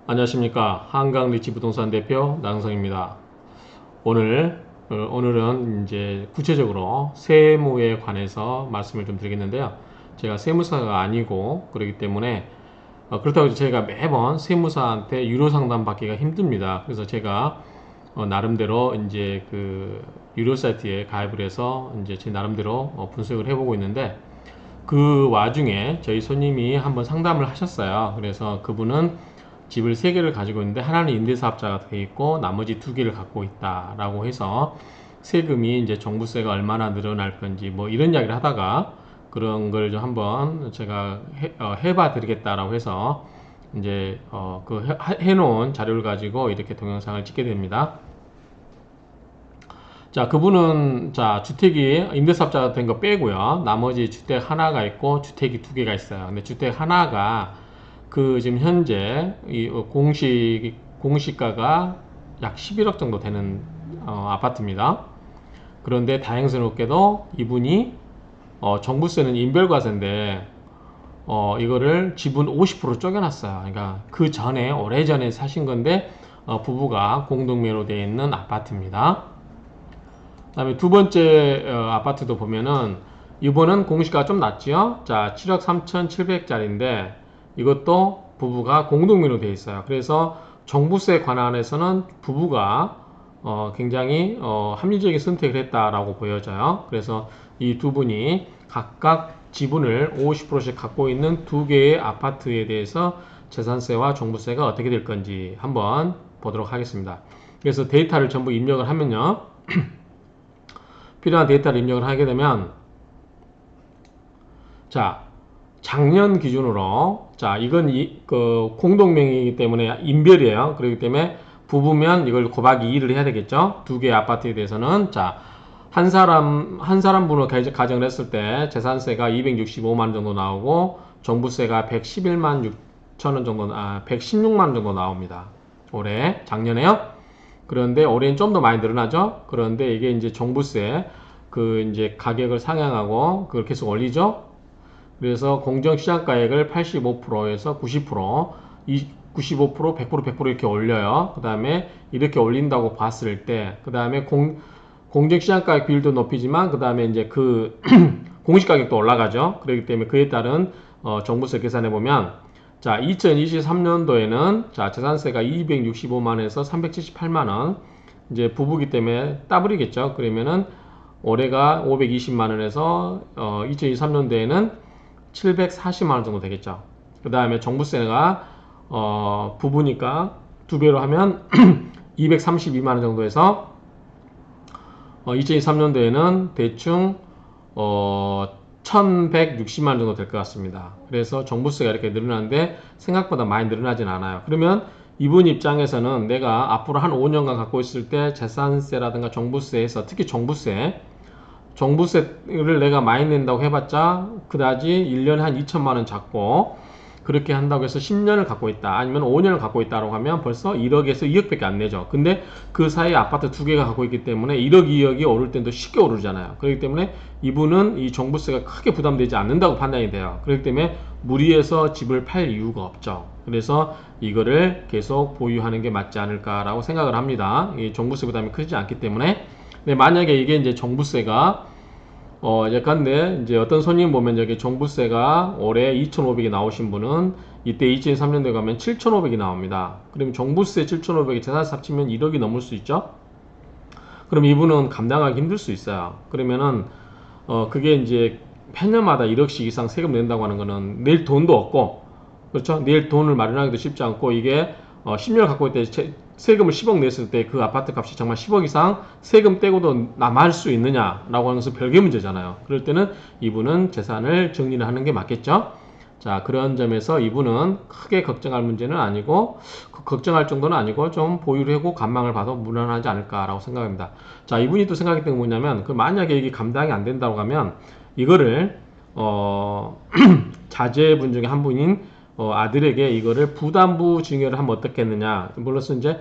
안녕하십니까. 한강리치부동산 대표 나영성입니다. 오늘은 이제 구체적으로 세무에 관해서 말씀을 좀 드리겠는데요. 제가 세무사가 아니고 그렇기 때문에 그렇다고 해서 제가 매번 세무사한테 유료 상담 받기가 힘듭니다. 그래서 제가 나름대로 이제 그 유료 사이트에 가입을 해서 이제 제 나름대로 분석을 해보고 있는데, 그 와중에 저희 손님이 한번 상담을 하셨어요. 그래서 그분은 집을 3개를 가지고 있는데 하나는 임대사업자가 되어 있고 나머지 2개를 갖고 있다라고 해서 세금이 이제 종부세가 얼마나 늘어날 건지 뭐 이런 이야기를 하다가 그런 걸 좀 한번 제가 해봐 드리겠다라고 해서 이제 해놓은 자료를 가지고 이렇게 동영상을 찍게 됩니다. 자, 그분은 자 주택이 임대사업자가 된 거 빼고요. 나머지 주택 하나가 있고 주택이 2개가 있어요. 근데 주택 하나가 그 지금 현재 이 공시가가 약 11억 정도 되는 아파트입니다. 그런데 다행스럽게도 이분이 종부세는 인별과세인데 이거를 지분 50% 쪼개놨어요. 그러니까 그 전에 오래전에 사신 건데 부부가 공동매로 되어 있는 아파트입니다. 그다음에 두 번째 아파트도 보면은 이번은 공시가가 좀 낮지요. 자, 7억 3,700짜리인데 이것도 부부가 공동명의로 되어 있어요. 그래서 종부세 관한에서는 부부가 굉장히 합리적인 선택을 했다라고 보여져요. 그래서 이 두 분이 각각 지분을 50%씩 갖고 있는 2개의 아파트에 대해서 재산세와 종부세가 어떻게 될 건지 한번 보도록 하겠습니다. 그래서 데이터를 전부 입력을 하면요. 필요한 데이터를 입력을 하게 되면, 자, 작년 기준으로, 자, 이건 그 공동명의이기 때문에 인별이에요. 그렇기 때문에 부부면 이걸 곱하기 2를 해야 되겠죠. 2개의 아파트에 대해서는, 자, 한 사람 분으로 가정을 했을 때 재산세가 265만 원 정도 나오고 종부세가 111만 6천 원 정도, 116만 원 정도 나옵니다. 올해, 작년에요. 그런데 올해는 좀 더 많이 늘어나죠. 그런데 이게 이제 종부세 그 이제 가격을 상향하고 그걸 계속 올리죠. 그래서 공정시장가액을 85%에서 90%, 95%, 100%, 100% 이렇게 올려요. 그 다음에 이렇게 올린다고 봤을 때, 그 다음에 공정시장가액 비율도 높이지만, 그 다음에 이제 그 공시가격도 올라가죠. 그렇기 때문에 그에 따른 종부세 계산해 보면, 자, 2023년도에는 자, 재산세가 265만원에서 378만원, 이제 부부기 때문에 더블이겠죠. 그러면은 올해가 520만원에서 2023년도에는 740만원 정도 되겠죠. 그 다음에 종부세가 부부니까 2배로 하면 232만원 정도 해서 2023년도에는 대충 1160만원 정도 될 것 같습니다. 그래서 종부세가 이렇게 늘어나는데 생각보다 많이 늘어나진 않아요. 그러면 이분 입장에서는 내가 앞으로 한 5년간 갖고 있을 때 재산세라든가 종부세에서, 특히 종부세를 내가 많이 낸다고 해봤자 그다지 1년에 한 2천만원 잡고, 그렇게 한다고 해서 10년을 갖고 있다, 아니면 5년을 갖고 있다고 하면 벌써 1억에서 2억밖에 안 내죠. 근데 그 사이에 아파트 2개가 갖고 있기 때문에 1억, 2억이 오를 때도 쉽게 오르잖아요. 그렇기 때문에 이분은 이 종부세가 크게 부담되지 않는다고 판단이 돼요. 그렇기 때문에 무리해서 집을 팔 이유가 없죠. 그래서 이거를 계속 보유하는 게 맞지 않을까라고 생각을 합니다. 이 종부세 부담이 크지 않기 때문에. 근데 만약에 이게 이제 종부세가 약간 이제 어떤 손님 보면 여기 종부세가 올해 2,500이 나오신 분은 이때 2003년도에 가면 7,500이 나옵니다. 그럼 종부세 7,500이 재산세 합치면 1억이 넘을 수 있죠? 그럼 이분은 감당하기 힘들 수 있어요. 그러면은 그게 이제 해년마다 1억씩 이상 세금 낸다고 하는 거는 낼 돈도 없고, 그렇죠? 낼 돈을 마련하기도 쉽지 않고, 이게 10년 갖고 있을 때 세금을 10억 냈을 때 그 아파트 값이 정말 10억 이상 세금 떼고도 남을 수 있느냐라고 하는 것은 별개 문제잖아요. 그럴 때는 이분은 재산을 정리를 하는 게 맞겠죠. 자, 그런 점에서 이분은 크게 걱정할 문제는 아니고, 걱정할 정도는 아니고 좀 보유를 하고 관망을 봐도 무난하지 않을까라고 생각합니다. 자, 이분이 또 생각했던 게 뭐냐면, 그 만약에 이게 감당이 안 된다고 하면 이거를 자제분 중에 한 분인 아들에게 이거를 부담부 증여를 하면 어떻겠느냐. 물론 이제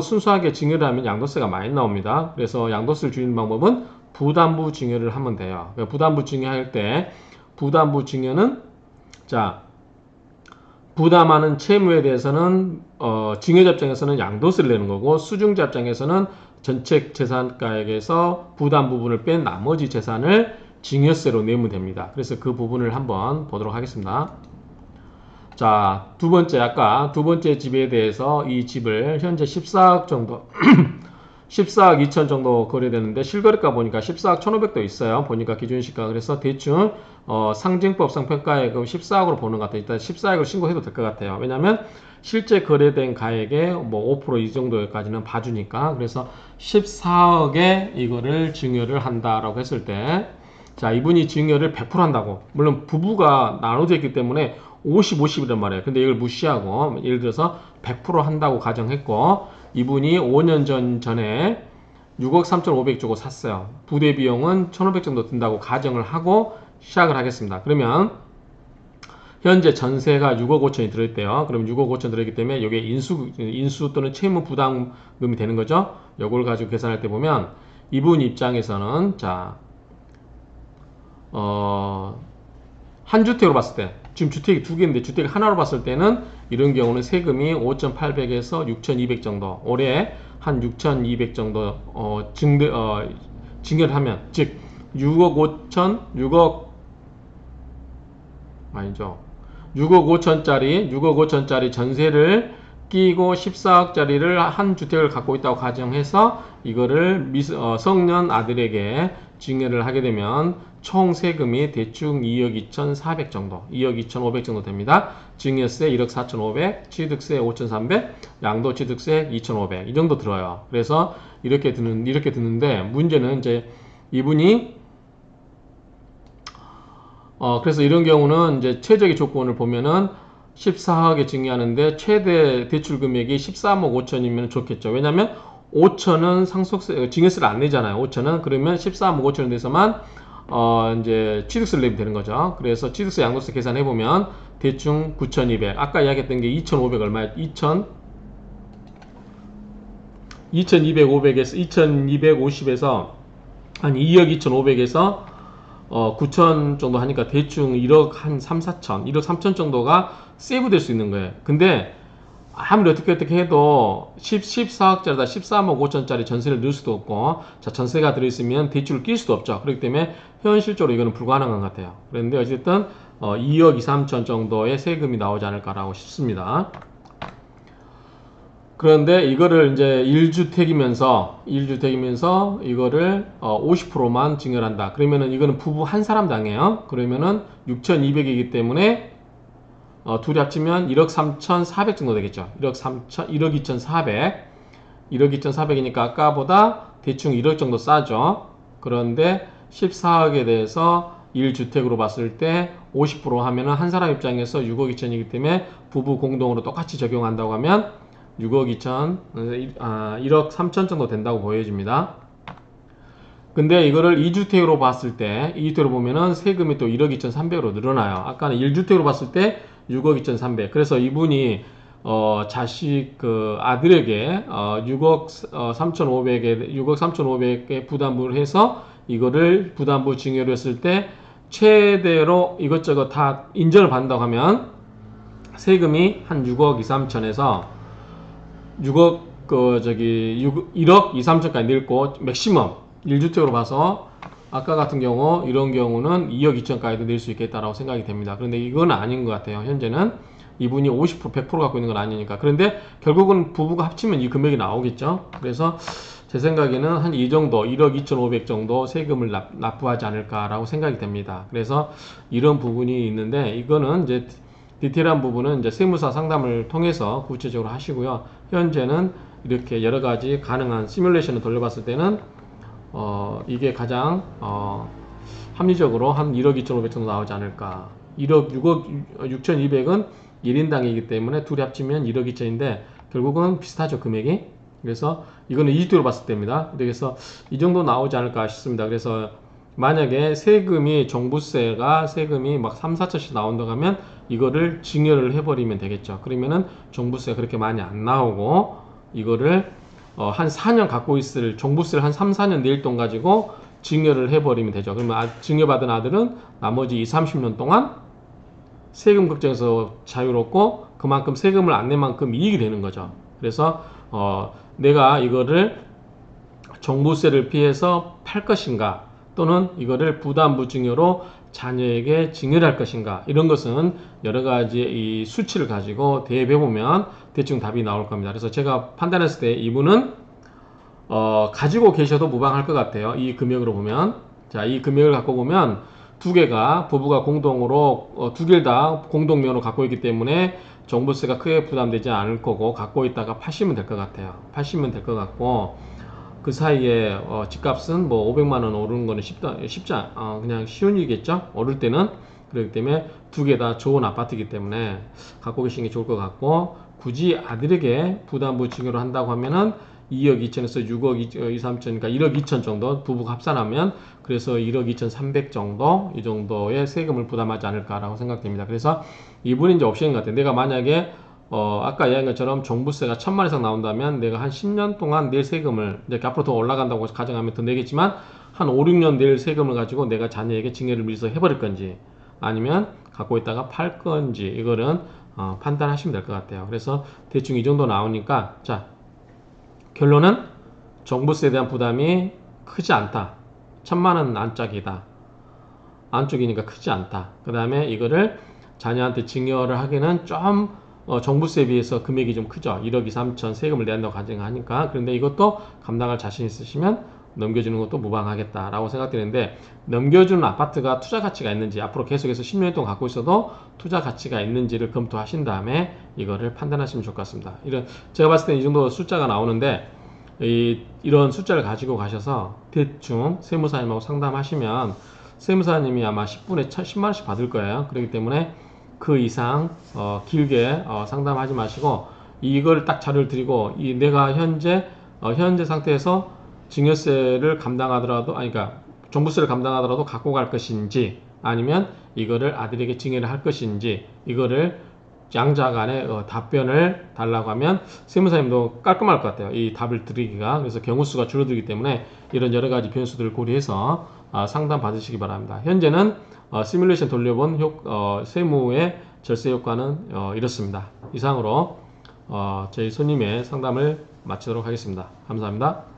순수하게 증여를 하면 양도세가 많이 나옵니다. 그래서 양도세를 줄이는 방법은 부담부 증여를 하면 돼요. 부담부 증여할 때 부담부 증여는, 자, 부담하는 채무에 대해서는 증여자 입장에서는 양도세를 내는 거고 수증자 입장에서는 전체 재산가액에서 부담 부분을 뺀 나머지 재산을 증여세로 내면 됩니다. 그래서 그 부분을 한번 보도록 하겠습니다. 자, 두 번째, 아까 두 번째 집에 대해서 이 집을 현재 14억 정도 14억 2천 정도 거래되는데 실거래가 보니까 14억 1,500도 있어요. 보니까 기준시가. 그래서 대충 상징법상 평가액은 14억으로 보는 것 같아요. 일단 14억으로 신고해도 될 것 같아요. 왜냐하면 실제 거래된 가액의 뭐 5% 이 정도까지는 봐주니까. 그래서 14억에 이거를 증여를 한다라고 했을 때, 자, 이분이 증여를 100% 한다고. 물론 부부가 나눠져 있기 때문에 50, 50이란 말이에요. 근데 이걸 무시하고 예를 들어서 100% 한다고 가정했고, 이분이 5년 전에 6억 3,500 주고 샀어요. 부대 비용은 1,500 정도 든다고 가정을 하고 시작을 하겠습니다. 그러면 현재 전세가 6억 5천이 들어있대요. 그럼 6억 5천 들어있기 때문에 이게 인수 또는 채무 부담금이 되는 거죠. 이걸 가지고 계산할 때 보면 이분 입장에서는 자, 한 주택으로 봤을 때 지금 주택이 두 개인데 주택 하나로 봤을 때는 이런 경우는 세금이 5,800에서 6,200 정도 올해 한 6,200 정도 증여를 하면 즉 6억 아니죠 6억 5천짜리 전세를 끼고 14억짜리를 한 주택을 갖고 있다고 가정해서 이거를 성년 아들에게 증여를 하게 되면 총 세금이 대충 2억 2,400 정도, 2억 2,500 정도 됩니다. 증여세 1억 4,500, 취득세 5,300, 양도취득세 2,500 이 정도 들어요. 그래서 이렇게 드는데 문제는 이제 이분이 그래서 이런 경우는 이제 최적의 조건을 보면은 14억에 증여하는데 최대 대출 금액이 13억 5천이면 좋겠죠. 왜냐면 5천은 상속세, 증여세를 안 내잖아요. 5천은 그러면 13억 5천에 대해서만 이제 취득세를 내면 되는 거죠. 그래서 취득세 양도세 계산해보면 대충 9,200. 아까 이야기했던 게 2,500 얼마예요? 2,250에서 한 2억 2,500에서 9천 정도 하니까 대충 1억 한 3, 4천, 1억 3천 정도가 세이브 될 수 있는 거예요. 근데 아무리 어떻게 해도 14억짜리다 13억 5천짜리 전세를 넣을 수도 없고, 자, 전세가 들어있으면 대출을 낄 수도 없죠. 그렇기 때문에 현실적으로 이거는 불가능한 것 같아요. 그런데 어쨌든 2억 2, 3천 정도의 세금이 나오지 않을까라고 싶습니다. 그런데 이거를 이제 1주택이면서 이거를 50%만 증여한다. 그러면은 이거는 부부 한 사람 당해요. 그러면은 6,200이기 때문에 둘이 합치면 1억 3,400 정도 되겠죠. 1억 2,400. 1억 2,400이니까 아까보다 대충 1억 정도 싸죠. 그런데 14억에 대해서 1주택으로 봤을 때 50% 하면은 한 사람 입장에서 6억 2천이기 때문에 부부 공동으로 똑같이 적용한다고 하면 6억 2천, 1억 3천 정도 된다고 보여집니다. 근데 이거를 2주택으로 봤을 때, 2주택으로 보면은 세금이 또 1억 2,300으로 늘어나요. 아까는 1주택으로 봤을 때 6억 2,300. 그래서 이분이, 자식, 아들에게, 6억 3,500에 부담부를 해서 이거를 부담부 증여를 했을 때 최대로 이것저것 다 인정을 받는다고 하면 세금이 한 6억 2, 3천에서 1억 2, 3천까지 늘고 맥시멈 1주택으로 봐서 아까 같은 경우 이런 경우는 2억 2천까지도 낼 수 있겠다라고 생각이 됩니다. 그런데 이건 아닌 것 같아요. 현재는 이분이 50%, 100% 갖고 있는 건 아니니까. 그런데 결국은 부부가 합치면 이 금액이 나오겠죠. 그래서 제 생각에는 한 이 정도 1억 2,500 정도 세금을 납부하지 않을까라고 생각이 됩니다. 그래서 이런 부분이 있는데 이거는 이제 디테일한 부분은 이제 세무사 상담을 통해서 구체적으로 하시고요. 현재는 이렇게 여러 가지 가능한 시뮬레이션을 돌려봤을 때는 이게 가장 합리적으로 한 1억 2,500 정도 나오지 않을까. 6억 6,200은 1인당이기 때문에 둘이 합치면 1억 2천인데 결국은 비슷하죠, 금액이. 그래서 이거는 2주택으로 봤을 때입니다. 그래서 이 정도 나오지 않을까 싶습니다. 그래서 만약에 종부세가 세금이 막 3, 4천씩 나온다고 하면 이거를 증여를 해버리면 되겠죠. 그러면은 종부세가 그렇게 많이 안 나오고 이거를 한 4년 갖고 있을 종부세를 한 3, 4년 낼 돈 가지고 증여를 해버리면 되죠. 그러면 증여받은 아들은 나머지 20, 30년 동안 세금 걱정에서 자유롭고 그만큼 세금을 안 낸 만큼 이익이 되는 거죠. 그래서 내가 이거를 종부세를 피해서 팔 것인가 또는 이거를 부담부 증여로 자녀에게 증여를 할 것인가 이런 것은 여러 가지 이 수치를 가지고 대입해 보면 대충 답이 나올 겁니다. 그래서 제가 판단했을 때 이분은 가지고 계셔도 무방할 것 같아요. 이 금액으로 보면 자, 이 금액을 갖고 보면 두 개가 부부가 공동으로 두 개를 다 공동명으로 갖고 있기 때문에 종부세가 크게 부담되지 않을 거고 갖고 있다가 파시면 될 것 같아요. 파시면 될 것 같고 그 사이에 집값은 뭐 500만 원 오르는 거는 그냥 쉬운 일이겠죠. 오를 때는 그렇기 때문에 두 개 다 좋은 아파트이기 때문에 갖고 계시는 게 좋을 것 같고 굳이 아들에게 부담부 증여를 한다고 하면은 2억 2천에서 6억 2, 3천 그러니까 1억 2천 정도 부부가 합산하면 그래서 1억 2천 3백 정도 이 정도의 세금을 부담하지 않을까라고 생각됩니다. 그래서 이분이 이제 옵션인 것 같아요. 내가 만약에 아까 이야기한 것처럼 종부세가 1,000만 이상 나온다면 내가 한 10년 동안 낼 세금을 이렇게 앞으로 더 올라간다고 가정하면 더 내겠지만 한 5, 6년 낼 세금을 가지고 내가 자녀에게 증여를 미리서 해버릴 건지 아니면 갖고 있다가 팔 건지 이거는 판단하시면 될 것 같아요. 그래서 대충 이 정도 나오니까 자 결론은 종부세에 대한 부담이 크지 않다. 1,000만 원 안짝이다. 안쪽이니까 크지 않다. 그 다음에 이거를 자녀한테 증여를 하기는 좀 종부세에 비해서 금액이 좀 크죠. 1억 2, 3천 세금을 내야 한다고 가정하니까. 그런데 이것도 감당할 자신 있으시면 넘겨주는 것도 무방하겠다라고 생각되는데 넘겨주는 아파트가 투자 가치가 있는지 앞으로 계속해서 10년 동안 갖고 있어도 투자 가치가 있는지를 검토하신 다음에 이거를 판단하시면 좋을 것 같습니다. 제가 봤을 때 이 정도 숫자가 나오는데 이런 숫자를 가지고 가셔서 대충 세무사님하고 상담하시면 세무사님이 아마 10분에 10만 원씩 받을 거예요. 그렇기 때문에 그 이상 길게 상담하지 마시고 이걸 딱 자료를 드리고 내가 현재 상태에서 증여세를 감당하더라도 그러니까 종부세를 감당하더라도 갖고 갈 것인지 아니면 이거를 아들에게 증여를 할 것인지 이거를 양자 간에 답변을 달라고 하면 세무사님도 깔끔할 것 같아요. 이 답을 드리기가. 그래서 경우 수가 줄어들기 때문에 이런 여러 가지 변수들을 고려해서 상담 받으시기 바랍니다. 현재는 시뮬레이션 돌려본 세무의 절세 효과는 이렇습니다. 이상으로 저희 손님의 상담을 마치도록 하겠습니다. 감사합니다.